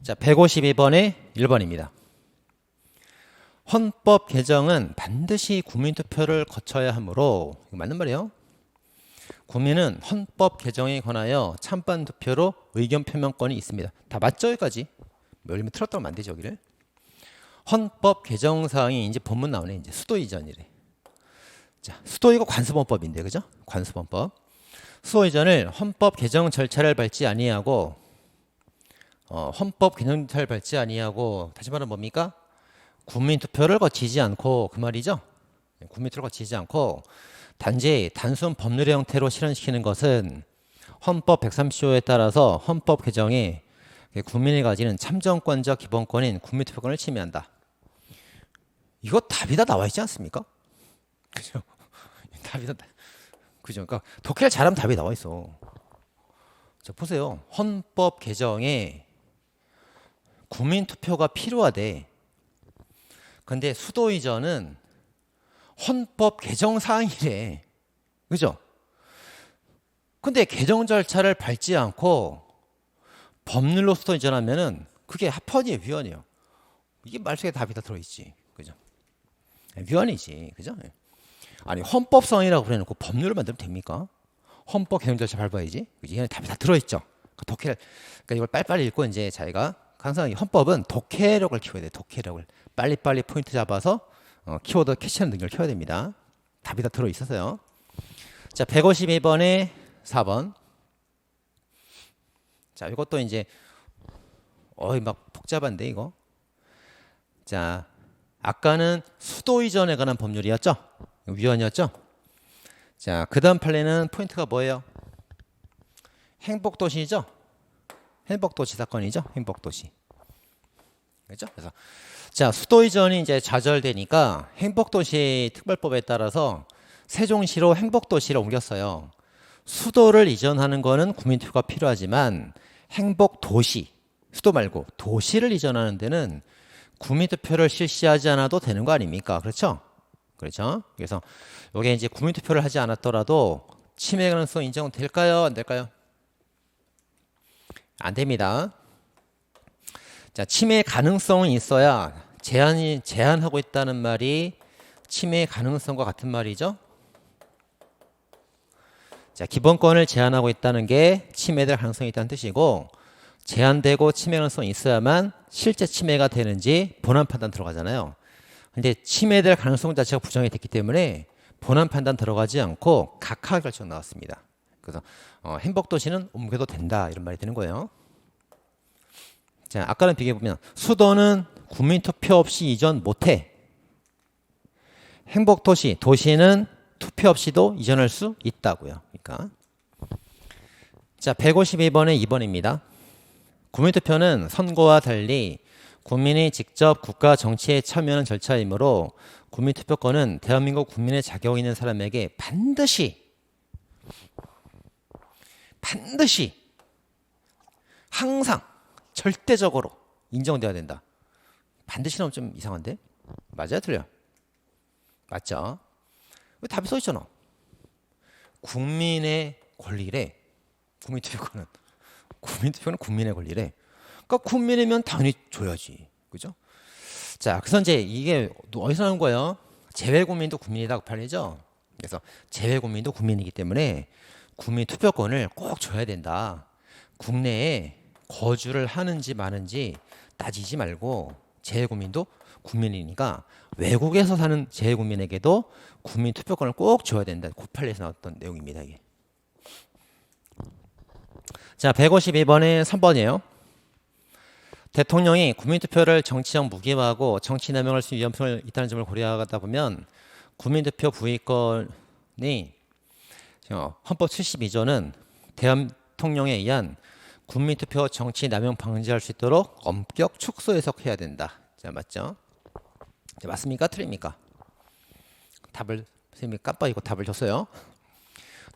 자, 152번에 1번입니다. 헌법 개정은 반드시 국민투표를 거쳐야 하므로, 이거 맞는 말이에요. 국민은 헌법 개정에 관하여 찬반 투표로 의견 표명권이 있습니다. 다 맞죠? 여기까지. 열리면 틀었다고 하면 안 되죠, 여기를. 헌법 개정 사항이 이제 본문 나오네. 이제 수도 이전이래. 자, 수도 이거 관수범법인데, 그죠? 관수범법. 수도 이전을 헌법 개정 절차를 밟지 아니하고, 헌법 개정 절차를 밟지 아니하고, 다시 말하면 뭡니까? 국민 투표를 거치지 않고, 그 말이죠? 국민 투표를 거치지 않고, 단지 단순 법률의 형태로 실현시키는 것은 헌법 130조에 따라서 헌법 개정에 국민이 가지는 참정권적 기본권인 국민투표권을 침해한다. 이거 답이 다 나와 있지 않습니까? 그죠? 답이 다, 그죠? 그러니까 독해를 잘하면 답이 나와 있어. 자, 보세요. 헌법 개정에 국민투표가 필요하대. 근데 수도 이전은 헌법 개정 사항이래. 그죠? 근데 개정 절차를 밟지 않고 법률로 수도 이전하면은 그게 합헌이에요, 위헌이에요. 이게 말속에 답이 다 들어있지. 그죠? 위헌이지. 그죠? 아니, 헌법성이라고 그래놓고 법률을 만들면 됩니까? 헌법 개정 절차 밟아야지. 이게 답이 다 들어있죠. 그러니까 이걸 빨리빨리 읽고 이제 자기가 항상 헌법은 독해력을 키워야 돼. 독해력을. 빨리빨리 포인트 잡아서 키워드 캐치하는 능력을 키워야 됩니다. 답이 다 들어있어서요. 자, 152번에 4번. 자, 이것도 이제 막 복잡한데 이거. 자, 아까는 수도 이전에 관한 법률이었죠? 위헌이었죠? 자, 그 다음 판례는 포인트가 뭐예요? 행복도시죠? 행복도시 사건이죠? 행복도시. 그렇죠? 그래서 자, 수도 이전이 이제 좌절되니까 행복도시 특별법에 따라서 세종시로 행복도시를 옮겼어요. 수도를 이전하는 거는 국민투표가 필요하지만 행복도시, 수도 말고 도시를 이전하는 데는 국민투표를 실시하지 않아도 되는 거 아닙니까? 그렇죠? 그렇죠? 그래서 이게 이제 국민투표를 하지 않았더라도 침해 가능성 인정될까요? 안 될까요? 안 됩니다. 자, 침해 가능성은 있어야 제한하고 있다는 말이 침해 가능성과 같은 말이죠. 자, 기본권을 제한하고 있다는 게 침해될 가능성이 있다는 뜻이고, 제한되고 침해 가능성이 있어야만 실제 침해가 되는지 본안 판단 들어가잖아요. 근데 침해될 가능성 자체가 부정이 됐기 때문에 본안 판단 들어가지 않고 각하 결정 나왔습니다. 그래서 행복도시는 옮겨도 된다 이런 말이 되는 거예요. 자, 아까랑 비교해보면 수도는 국민투표 없이 이전 못해. 행복도시, 도시는 투표 없이도 이전할 수 있다고요. 그러니까. 자, 152번에 2번입니다. 국민투표는 선거와 달리 국민이 직접 국가 정치에 참여하는 절차이므로 국민투표권은 대한민국 국민의 자격 있는 사람에게 반드시 항상 절대적으로 인정돼야 된다. 반드시 나오면 좀 이상한데? 맞아요? 틀려요? 맞죠? 왜 답이 써있잖아. 국민의 권리래. 국민투표는 국민의 권리래. 그러니까 국민이면 당연히 줘야지. 그죠? 자, 그래서 이제 이게 어디서 나온 거예요? 재외국민도 국민이다. 그 판이죠? 그래서 재외국민도 국민이기 때문에 국민투표권을 꼭 줘야 된다. 국내에 거주를 하는지 마는지 따지지 말고 재외국민도 국민이니까 외국에서 사는 재외국민에게도 국민투표권을 꼭 줘야 된다. 그 판례에서 나왔던 내용입니다. 이게. 자, 152번에 3번이에요. 대통령이 국민투표를 정치적 무기화하고 정치 남용할 수 있는 위험성을 있다는 점을 고려하다 보면 국민투표 부의권이 헌법 72조는 대통령에 의한 국민투표 정치 남용 방지할 수 있도록 엄격 축소 해석해야 된다. 자, 맞죠? 자, 맞습니까? 틀립니까? 답을 선생님이 깜빡이고 답을 줬어요.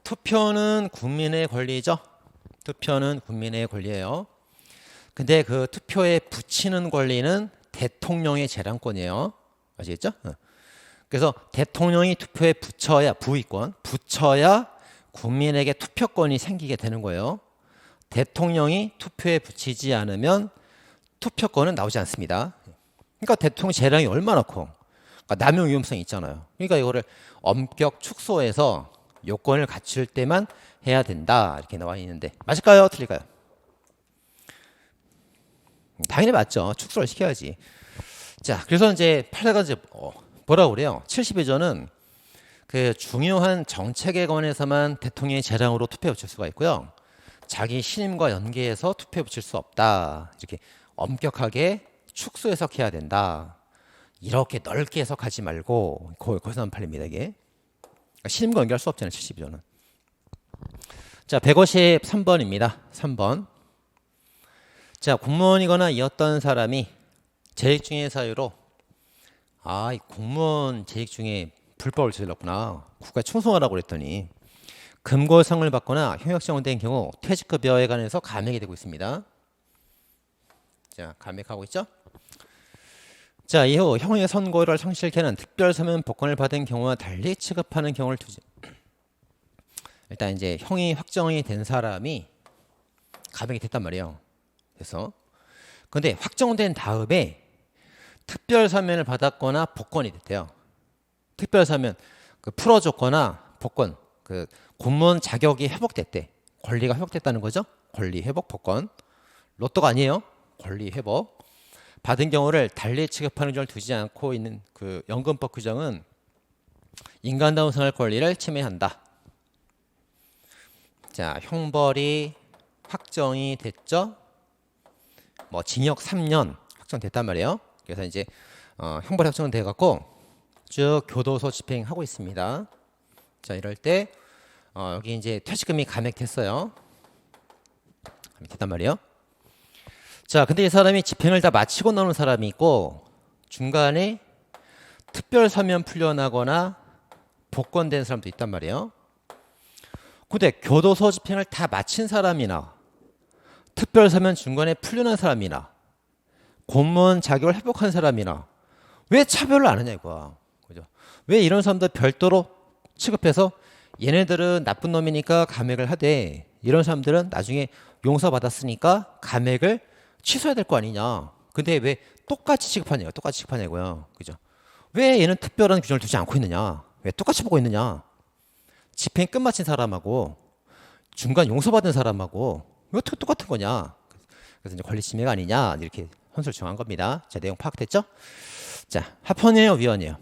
투표는 국민의 권리죠. 투표는 국민의 권리예요. 근데 그 투표에 붙이는 권리는 대통령의 재량권이에요. 아시겠죠? 그래서 대통령이 투표에 붙여야 국민에게 투표권이 생기게 되는 거예요. 대통령이 투표에 붙이지 않으면 투표권은 나오지 않습니다. 그러니까 대통령 재량이 얼마나 커? 그러니까 남용 위험성이 있잖아요. 그러니까 이거를 엄격 축소해서 요건을 갖출 때만 해야 된다 이렇게 나와 있는데 맞을까요? 틀릴까요? 당연히 맞죠. 축소를 시켜야지. 자, 그래서 이제 판례가 이제 뭐라고 그래요? 70회조는 그 중요한 정책에 관해서만 대통령의 재량으로 투표에 붙일 수가 있고요. 자기 신임과 연계해서 투표에 붙일 수 없다. 이렇게 엄격하게 축소 해석해야 된다. 이렇게 넓게 해석하지 말고 거기서 나온 판례입니다. 이게 신임과 연계할 수 없잖아요. 70회조는. 자, 153번입니다. 3번. 자, 공무원이거나 이었던 사람이 재직 중의 사유로 이 공무원 재직 중에 불법을 저질렀구나. 국가에 충성하라고 그랬더니 금고상을 받거나 형역 지정된 경우 퇴직급여에 관해서 감액이 되고 있습니다. 자, 감액하고 있죠? 자, 이후 형의 선고를 성실케 하는 특별사면 복권을 받은 경우와 달리 취급하는 경우를 두지. 일단 이제 형이 확정이 된 사람이 감액이 됐단 말이에요. 그래서 근데 확정된 다음에 특별사면을 받았거나 복권이 됐대요. 특별사면 풀어줬거나 복권 공무원 자격이 회복됐대. 권리가 회복됐다는 거죠. 권리 회복 복권. 로또가 아니에요. 권리 회복 받은 경우를 달리 취급하는 점을 두지 않고 있는 그 연금법 규정은 인간다운 생활 권리를 침해한다. 자, 형벌이 확정이 됐죠. 뭐 징역 3년 확정됐단 말이에요. 그래서 이제 형벌이 확정돼 갖고 쭉 교도소 집행하고 있습니다. 자, 이럴 때 여기 이제 퇴직금이 감액됐어요. 감액됐단 말이에요. 자, 근데 이 사람이 집행을 다 마치고 나오는 사람이 있고 중간에 특별사면 풀려나거나 복권된 사람도 있단 말이에요. 근데 교도소 집행을 다 마친 사람이나 특별사면 중간에 풀려난 사람이나 공무원 자격을 회복한 사람이나 왜 차별을 안 하냐 이거야. 그죠? 왜 이런 사람들 별도로 취급해서 얘네들은 나쁜 놈이니까 감액을 하되 이런 사람들은 나중에 용서받았으니까 감액을 취소해야 될 거 아니냐. 근데 왜 똑같이 취급하냐고. 똑같이 취급하냐고요. 그죠? 왜 얘는 특별한 규정을 두지 않고 있느냐. 왜 똑같이 보고 있느냐. 집행 끝마친 사람하고 중간 용서받은 사람하고 왜 어떻게 똑같은 거냐. 그래서 이제 권리 침해가 아니냐 이렇게 헌수를 정한 겁니다. 자, 내용 파악됐죠? 자, 합헌이에요, 위헌이에요?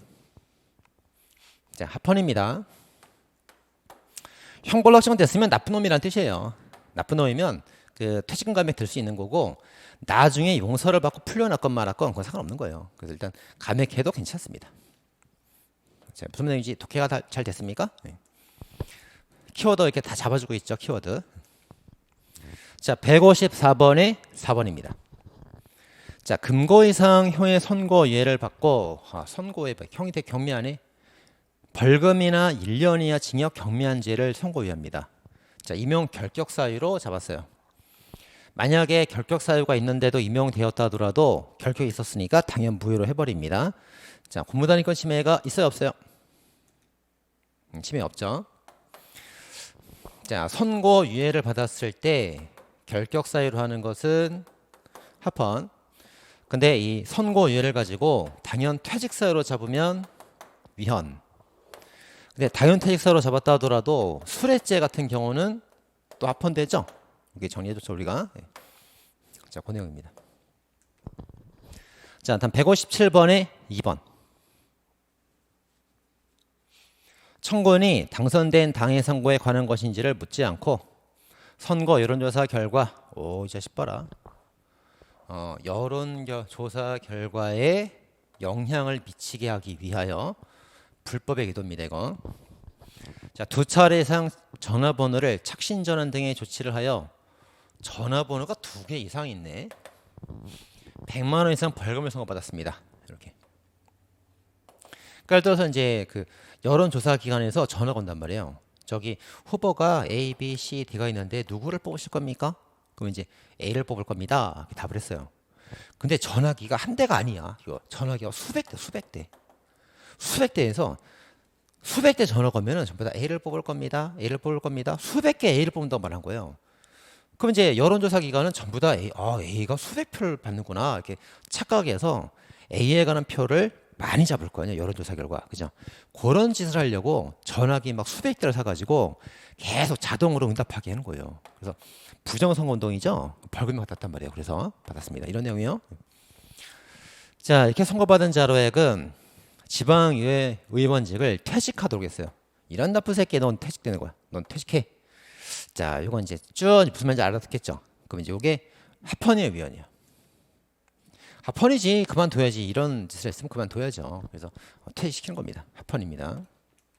자, 합헌입니다. 형벌로 확정됐으면 나쁜 놈이란 뜻이에요. 나쁜 놈이면 그 퇴직금 감액 될 수 있는 거고 나중에 용서를 받고 풀려났건 말았건 그건 상관없는 거예요. 그래서 일단 감액해도 괜찮습니다. 자, 무슨 내용인지 독해가 잘 됐습니까? 네. 키워드 이렇게 다 잡아주고 있죠. 키워드. 자, 154번에 4번입니다. 자, 금고 이상 형의 선고유예를 받고 선고에 형이 되게 경미하네. 벌금이나 1년 이하 징역 경미한죄를 선고유예합니다. 자, 임용 결격 사유로 잡았어요. 만약에 결격 사유가 있는데도 임용되었다 하더라도 결격이 있었으니까 당연 무효로 해버립니다. 자, 공무단위권 침해가 있어요, 없어요? 침해 없죠. 자, 선고유예를 받았을 때 결격 사유로 하는 것은 합헌. 근데 이 선고유예를 가지고 당연 퇴직 사유로 잡으면 위헌. 근데 당연 퇴직 사유로 잡았다 하더라도 수뢰죄 같은 경우는 또 합헌되죠. 이게 정리해줬죠 우리가. 네. 자, 그 내용입니다. 자, 다음 157번에 2번. 청구인이 당선된 당의 선거에 관한 것인지를 묻지 않고 선거 여론조사 결과 이 자식 봐라. 여론조사 결과에 영향을 미치게 하기 위하여 불법의 기도입니다. 이거. 자, 2차례 이상 전화번호를 착신 전환 등의 조치를 하여 전화번호가 2개 이상 있네. 100만 원 이상 벌금을 선고받았습니다. 이렇게. 그러니까 들어서 이제 그 여론조사 기관에서 전화가 온단 말이에요. 저기 후보가 A, B, C, D가 있는데 누구를 뽑으실 겁니까? 그럼 이제 A를 뽑을 겁니다. 답을 했어요. 근데 전화기가 한 대가 아니야. 이거 전화기가 수백 대에서 수백 대 전화 거면은 전부 다 A를 뽑을 겁니다. A를 뽑을 겁니다. 수백 개 A를 뽑는다고 말한 거예요. 그럼 이제 여론조사 기관은 전부 다 A가 수백 표를 받는구나 이렇게 착각해서 A에 관한 표를 많이 잡을 거예요. 여론조사 결과. 그죠? 그런 짓을 하려고 전화기 막 수백 대를 사가지고 계속 자동으로 응답하게 하는 거예요. 그래서 부정선거운동이죠. 벌금을 받았단 말이에요. 그래서 받았습니다. 이런 내용이요. 자, 이렇게 선고받은 자로액은 지방의회 의원직을 퇴직하도록 했어요. 이런 나쁜 새끼, 넌 퇴직되는 거야. 넌 퇴직해. 자, 요건 이제 쭉 무슨 말인지 알아듣겠죠. 그럼 이제 요게 합헌의 위원이에요. 합헌이지, 그만둬야지. 이런 짓을 했으면 그만둬야죠. 그래서 퇴직시키는 겁니다. 합헌입니다.